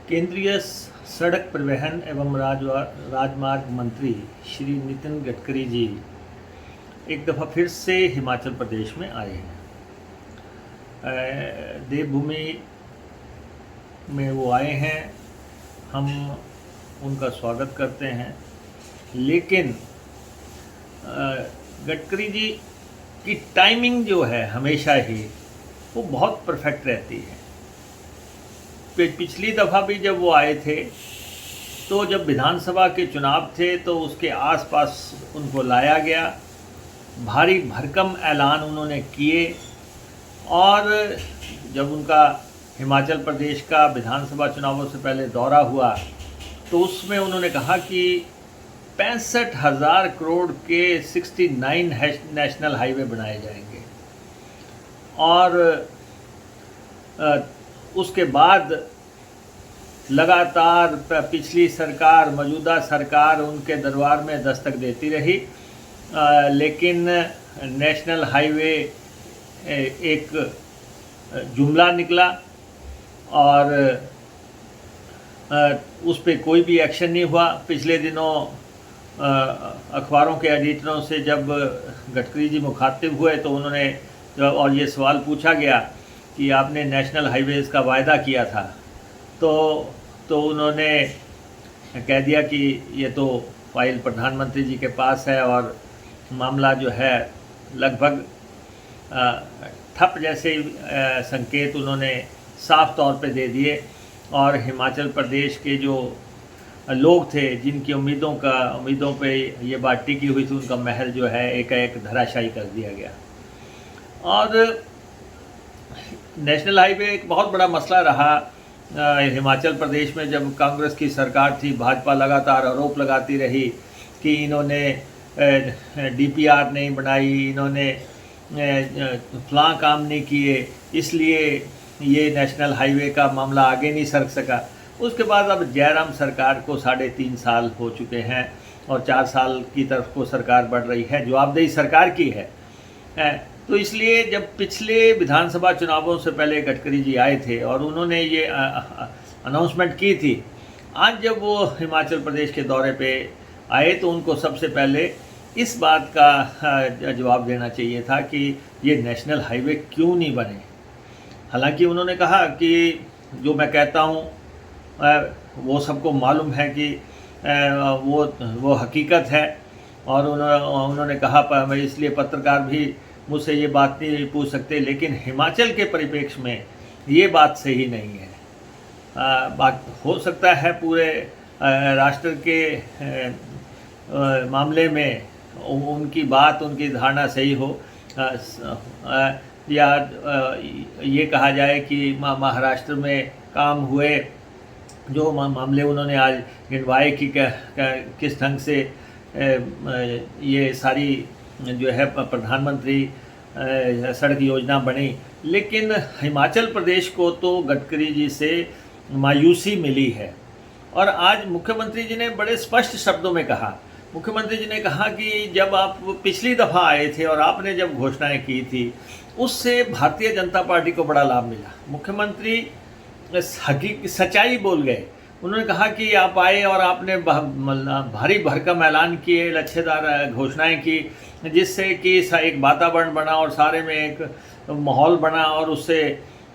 केंद्रीय सड़क परिवहन एवं राजमार्ग मंत्री श्री नितिन गडकरी जी एक दफ़ा फिर से हिमाचल प्रदेश में आए हैं। देवभूमि में वो आए हैं, हम उनका स्वागत करते हैं। लेकिन गडकरी जी की टाइमिंग जो है हमेशा ही वो बहुत परफेक्ट रहती है। पिछली दफ़ा भी जब वो आए थे तो जब विधानसभा के चुनाव थे तो उसके आसपास उनको लाया गया, भारी भरकम ऐलान उन्होंने किए और जब उनका हिमाचल प्रदेश का विधानसभा चुनावों से पहले दौरा हुआ तो उसमें उन्होंने कहा कि 65,000 करोड़ के 69 नेशनल हाईवे बनाए जाएंगे। और उसके बाद लगातार पिछली सरकार, मौजूदा सरकार उनके दरबार में दस्तक देती रही, लेकिन नेशनल हाईवे एक जुमला निकला और उस पर कोई भी एक्शन नहीं हुआ। पिछले दिनों अखबारों के एडिटरों से जब गडकरी जी मुखातिब हुए तो उन्होंने और ये सवाल पूछा गया कि आपने नेशनल हाईवेज़ का वायदा किया था, तो उन्होंने कह दिया कि ये तो फाइल प्रधानमंत्री जी के पास है और मामला जो है लगभग ठप जैसे संकेत उन्होंने साफ तौर पे दे दिए। और हिमाचल प्रदेश के जो लोग थे जिनकी उम्मीदों पे ये बात टिकी हुई थी, उनका महल जो है एक धराशायी कर दिया गया। और नेशनल हाईवे एक बहुत बड़ा मसला रहा हिमाचल प्रदेश में। जब कांग्रेस की सरकार थी, भाजपा लगातार आरोप लगाती रही कि इन्होंने डीपीआर नहीं बनाई, इन्होंने फलां काम नहीं किए, इसलिए ये नेशनल हाईवे का मामला आगे नहीं सरक सका। उसके बाद अब जयराम सरकार को 3.5 साल हो चुके हैं और 4 साल की तरफ को सरकार बढ़ रही है, जवाबदेही सरकार की है। तो इसलिए जब पिछले विधानसभा चुनावों से पहले गडकरी जी आए थे और उन्होंने ये अनाउंसमेंट की थी, आज जब वो हिमाचल प्रदेश के दौरे पे आए तो उनको सबसे पहले इस बात का जवाब देना चाहिए था कि ये नेशनल हाईवे क्यों नहीं बने। हालांकि उन्होंने कहा कि जो मैं कहता हूँ वो सबको मालूम है कि वो हकीकत है, और उन्होंने कहा इसलिए पत्रकार भी मुझसे ये बात नहीं पूछ सकते, लेकिन हिमाचल के परिप्रेक्ष्य में ये बात सही नहीं है। बात हो सकता है पूरे राष्ट्र के मामले में उनकी धारणा सही हो, या ये कहा जाए कि महाराष्ट्र में काम हुए जो मामले उन्होंने आज गिनवाए कि किस ढंग से ये सारी जो है प्रधानमंत्री सड़क योजना बनी। लेकिन हिमाचल प्रदेश को तो गडकरी जी से मायूसी मिली है। और आज मुख्यमंत्री जी ने बड़े स्पष्ट शब्दों में कहा, मुख्यमंत्री जी ने कहा कि जब आप पिछली दफ़ा आए थे और आपने जब घोषणाएं की थी उससे भारतीय जनता पार्टी को बड़ा लाभ मिला। मुख्यमंत्री सच्चाई बोल गए। उन्होंने कहा कि आप आए और आपने भारी भरकम ऐलान किए, लच्छेदार घोषणाएं की, जिससे कि एक वातावरण बना और सारे में एक माहौल बना और उससे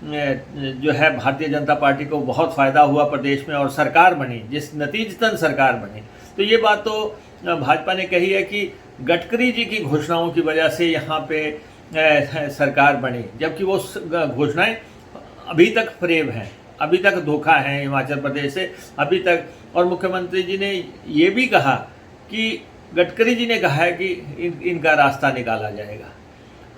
जो है भारतीय जनता पार्टी को बहुत फ़ायदा हुआ प्रदेश में और सरकार बनी, जिस नतीजतन सरकार बनी। तो ये बात तो भाजपा ने कही है कि गडकरी जी की घोषणाओं की वजह से यहाँ पे सरकार बनी, जबकि वो घोषणाएं अभी तक फरेब हैं, अभी तक धोखा है हिमाचल प्रदेश से अभी तक। और मुख्यमंत्री जी ने ये भी कहा कि गडकरी जी ने कहा है कि इनका रास्ता निकाला जाएगा।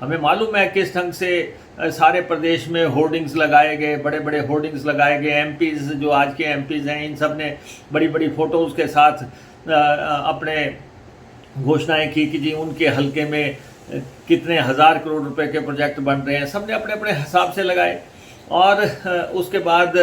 हमें मालूम है किस ढंग से सारे प्रदेश में होर्डिंग्स लगाए गए, बड़े बड़े होर्डिंग्स लगाए गए। एमपीज़ जो आज के एमपीज़ हैं, इन सब ने बड़ी बड़ी फ़ोटोज़ के साथ अपने घोषणाएं की कि जी उनके हलके में कितने हज़ार करोड़ रुपए के प्रोजेक्ट बन रहे हैं। सब ने अपने अपने हिसाब से लगाए। और उसके बाद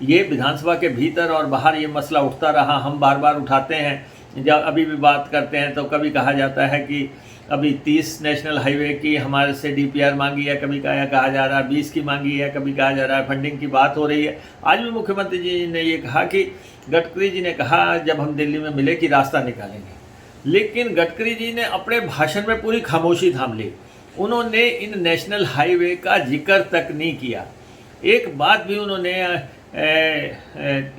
ये विधानसभा के भीतर और बाहर ये मसला उठता रहा। हम बार बार उठाते हैं, जब अभी भी बात करते हैं तो कभी कहा जाता है कि अभी 30 नेशनल हाईवे की हमारे से डीपीआर मांगी है, कभी कहा जा रहा है 20 की मांगी है, कभी कहा जा रहा है फंडिंग की बात हो रही है। आज भी मुख्यमंत्री जी ने ये कहा कि गडकरी जी ने कहा जब हम दिल्ली में मिले कि रास्ता निकालेंगे, लेकिन गडकरी जी ने अपने भाषण में पूरी खामोशी थाम ली। उन्होंने इन नेशनल हाईवे का जिक्र तक नहीं किया, एक बात भी उन्होंने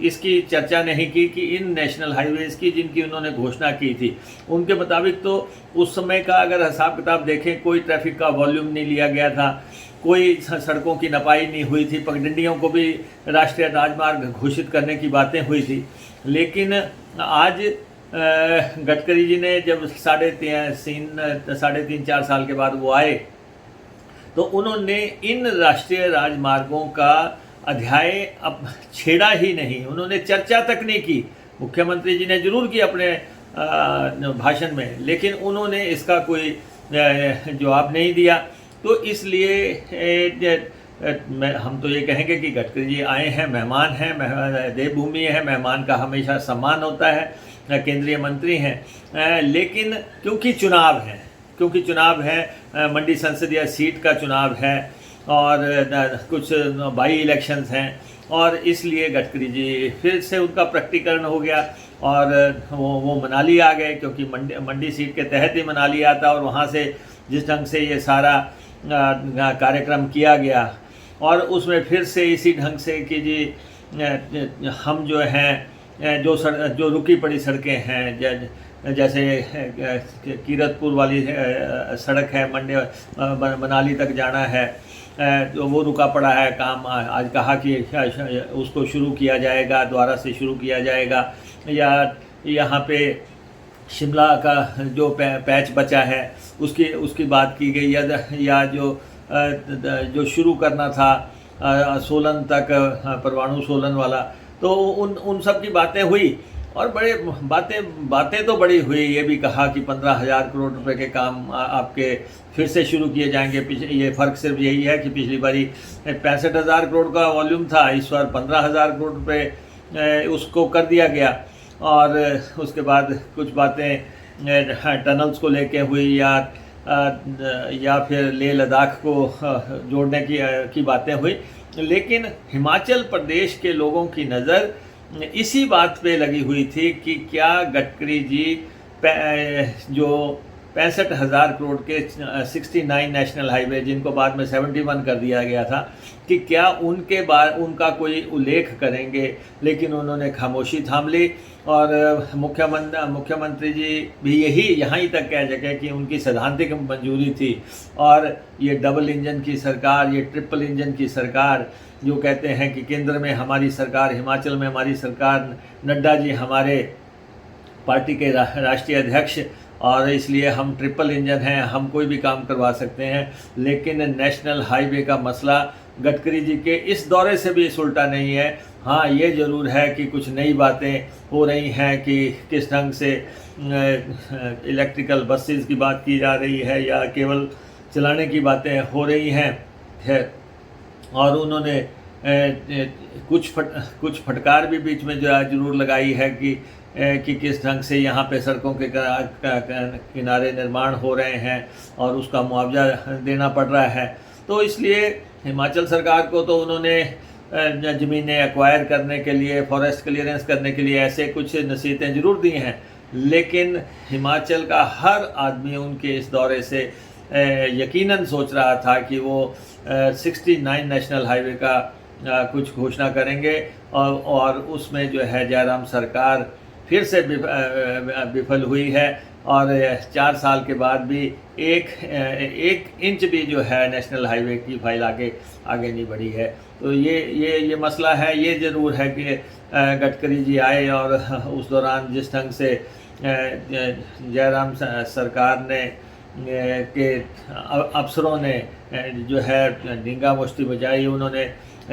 इसकी चर्चा नहीं की कि इन नेशनल हाईवेज़ की जिनकी उन्होंने घोषणा की थी, उनके मुताबिक तो उस समय का अगर हिसाब किताब देखें, कोई ट्रैफिक का वॉल्यूम नहीं लिया गया था, कोई सड़कों की नपाई नहीं हुई थी, पगडंडियों को भी राष्ट्रीय राजमार्ग घोषित करने की बातें हुई थी। लेकिन आज गडकरी जी ने जब 3.5-4 साल के बाद वो आए, तो उन्होंने इन राष्ट्रीय राजमार्गों का अध्याय अब छेड़ा ही नहीं, उन्होंने चर्चा तक नहीं की। मुख्यमंत्री जी ने जरूर की अपने भाषण में, लेकिन उन्होंने इसका कोई जवाब नहीं दिया। तो इसलिए हम तो ये कहेंगे कि गडकरी जी आए हैं, मेहमान हैं, देवभूमि है, मेहमान का हमेशा सम्मान होता है, केंद्रीय मंत्री हैं। लेकिन क्योंकि चुनाव है, मंडी संसदीय सीट का चुनाव है और कुछ बाई इलेक्शंस हैं, और इसलिए गडकरी जी फिर से उनका प्रकटीकरण हो गया और वो मनाली आ गए, क्योंकि मंडी सीट के तहत ही मनाली आता, और वहाँ से जिस ढंग से ये सारा कार्यक्रम किया गया, और उसमें फिर से इसी ढंग से कि जी हम जो हैं जो रुकी पड़ी सड़कें हैं, जैसे कीरतपुर वाली सड़क है, मनाली तक जाना है, तो वो रुका पड़ा है काम। आज कहा कि उसको शुरू किया जाएगा, दोबारा से शुरू किया जाएगा। या यहाँ पे शिमला का जो पैच बचा है उसकी बात की गई, या जो शुरू करना था सोलन तक, परमाणु सोलन वाला, तो उन सब की बातें हुई। और बड़े बातें तो बड़ी हुई, ये भी कहा कि 15,000 करोड़ रुपए के काम आपके फिर से शुरू किए जाएंगे। ये फ़र्क सिर्फ यही है कि पिछली बारी 65,000 करोड़ का वॉल्यूम था, इस बार 15,000 करोड़ रुपए उसको कर दिया गया। और उसके बाद कुछ बातें टनल्स को लेके हुई, या फिर लेह लद्दाख को जोड़ने की बातें हुई। लेकिन हिमाचल प्रदेश के लोगों की नज़र इसी बात पे लगी हुई थी कि क्या गडकरी जी जो 65,000 करोड़ के 69 नेशनल हाईवे, जिनको बाद में 71 कर दिया गया था, कि क्या उनका कोई उल्लेख करेंगे। लेकिन उन्होंने खामोशी थाम ली, और मुख्यमंत्री जी भी यहाँ ही तक कह सके कि उनकी सैद्धांतिक मंजूरी थी। और ये डबल इंजन की सरकार, ये ट्रिपल इंजन की सरकार, जो कहते हैं कि केंद्र में हमारी सरकार, हिमाचल में हमारी सरकार, नड्डा जी हमारे पार्टी के राष्ट्रीय अध्यक्ष, और इसलिए हम ट्रिपल इंजन हैं, हम कोई भी काम करवा सकते हैं। लेकिन नेशनल हाईवे का मसला गडकरी जी के इस दौरे से भी उल्टा नहीं है। हाँ, ये ज़रूर है कि कुछ नई बातें हो रही हैं कि किस ढंग से इलेक्ट्रिकल बसेस की बात की जा रही है, या केवल चलाने की बातें हो रही हैं। और उन्होंने कुछ फटकार भी बीच में जो है ज़रूर लगाई है कि किस ढंग से यहाँ पे सड़कों के किनारे निर्माण हो रहे हैं और उसका मुआवजा देना पड़ रहा है। तो इसलिए हिमाचल सरकार को तो उन्होंने ज़मीनें एक्वायर करने के लिए, फॉरेस्ट क्लियरेंस करने के लिए ऐसे कुछ नसीहतें ज़रूर दी हैं, लेकिन हिमाचल का हर आदमी उनके इस दौरे से यकीनन सोच रहा था कि वो 69 नेशनल हाईवे का कुछ घोषणा करेंगे, और उसमें जो है जयराम सरकार फिर से विफल हुई है, और 4 साल के बाद भी एक इंच भी जो है नेशनल हाईवे की फाइल आगे नहीं बढ़ी है। तो ये मसला है। ये ज़रूर है कि गडकरी जी आए और उस दौरान जिस ढंग से जयराम सरकार ने के अफसरों ने जो है डींगा मुश्ती बजाई, उन्होंने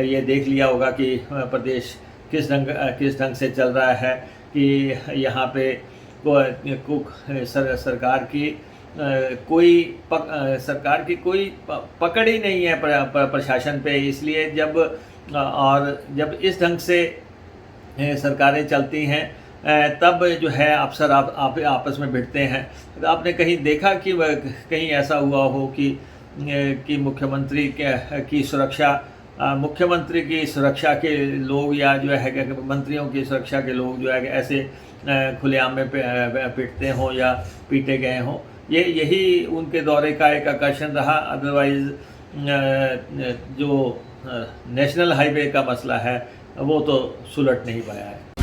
ये देख लिया होगा कि प्रदेश किस ढंग से चल रहा है, कि यहाँ पे सरकार की कोई पकड़ ही नहीं है प्रशासन पे। इसलिए जब इस ढंग से सरकारें चलती हैं तब जो है अफसर आप आपस में भिड़ते हैं। तो आपने कहीं देखा कि कहीं ऐसा हुआ हो कि मुख्यमंत्री की सुरक्षा, मुख्यमंत्री की सुरक्षा के लोग या जो है कि मंत्रियों की सुरक्षा के लोग जो है कि ऐसे खुलेआम में पिटते हों या पीटे गए हों? यही उनके दौरे का एक आकर्षण रहा। अदरवाइज़ जो नेशनल हाईवे का मसला है वो तो सुलट नहीं पाया है।